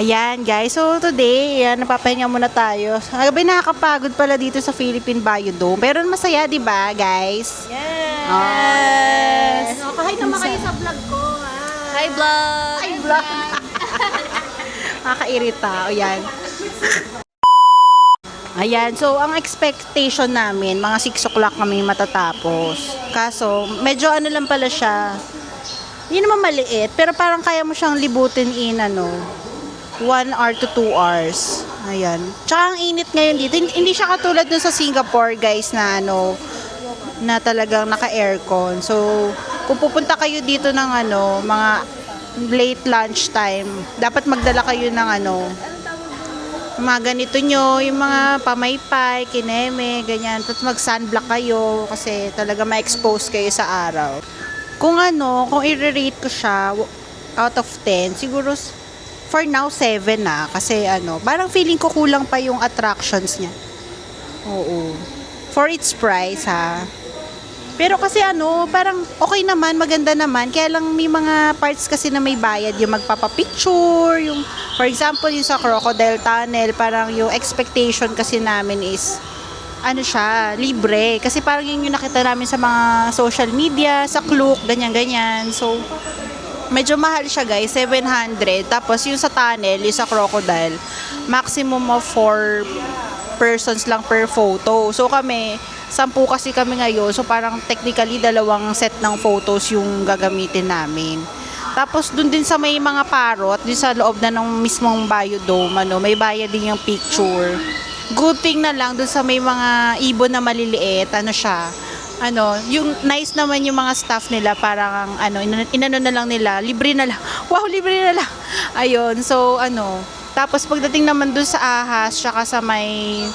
Ayan guys, so today, ayan, napapahinga muna tayo. Agabi nakakapagod pala dito sa Philippine Biodome. Pero masaya, di ba guys? Yes! Oh, hi naman kayo sa vlog ko. Hi vlog! Hi vlog! Nakakairita. Ayan. Ayan, so ang expectation namin, mga 6 o'clock kami matatapos. Kaso, medyo ano lang pala siya. Hindi naman maliit, pero parang kaya mo siyang libutin in 1 hour to 2 hours. Ayan. Tsaka ang init ngayon dito. Hindi siya katulad dun sa Singapore, guys, na na talagang naka-aircon. So, kung pupunta kayo dito ng mga late lunch time, dapat magdala kayo ng mga ganito nyo, yung mga pamaypay, kineme, ganyan. Tapos mag-sunblock kayo kasi talaga ma-expose kayo sa araw. Kung kung i-rate ko siya out of 10, siguro for now 7 na kasi parang feeling ko kulang pa yung attractions niya. Oo. For its price ha. Pero kasi parang okay naman, maganda naman. Kaya lang may mga parts kasi na may bayad, yung magpapapicture, yung for example yung sa Crocodile Tunnel, parang yung expectation kasi namin is siya, libre. Kasi parang yun yung nakita namin sa mga social media, sa Klook, ganyan-ganyan. So, medyo mahal siya guys, 700. Tapos yung sa tunnel, yung sa Crocodile, maximum of 4 persons lang per photo. So kami, 10 kasi kami ngayon. So parang technically 2 set ng photos yung gagamitin namin. Tapos dun din sa may mga parot, dun sa loob na ng mismong Biodome, may bayad din yung picture. Good thing na lang dun sa may mga ibon na maliliit, siya, yung nice naman yung mga staff nila, parang inano na lang nila, libre na lang. Wow, libre na lang. Ayun, so tapos pagdating naman dun sa ahas, tsaka sa may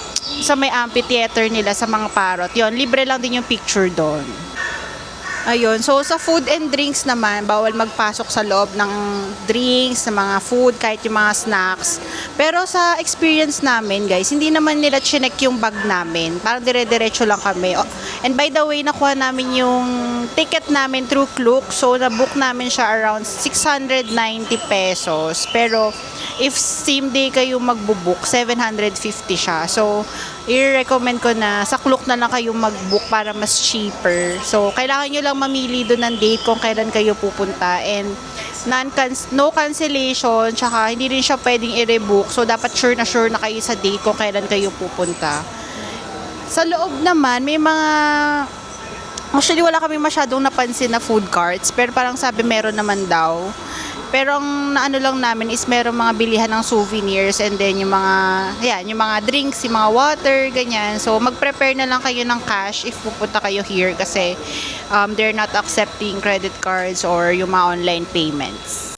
amphitheater nila sa mga parot, yon libre lang din yung picture doon. Ayun, so sa food and drinks naman, bawal magpasok sa loob ng drinks, ng mga food, kahit yung mga snacks. Pero sa experience namin guys, hindi naman nila chinek yung bag namin. Parang dire-diretso lang kami. And by the way, nakuha namin yung ticket namin through Klook. So na-book namin siya around 690 pesos. Pero if same day kayo magbo-book, 750 siya. So i-recommend ko na sa Klook na lang kayo mag-book para mas cheaper. So kailangan nyo lang mamili doon ng date kung kailan kayo pupunta, and no cancellation, tsaka hindi rin siya pwedeng i-rebook. So dapat sure na kayo sa date kung kailan kayo pupunta. Sa loob naman may mga, actually wala kami masyadong napansin na food carts, pero parang sabi meron naman daw. Pero ang naano lang namin is merong mga bilihan ng souvenirs, and then yung mga drinks, yung mga water, ganyan. So mag-prepare na lang kayo ng cash if pupunta kayo here kasi they're not accepting credit cards or yung mga online payments.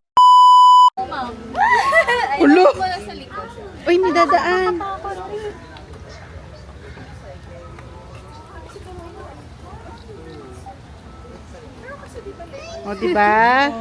Ulo! Uy, may dadaan. O, diba?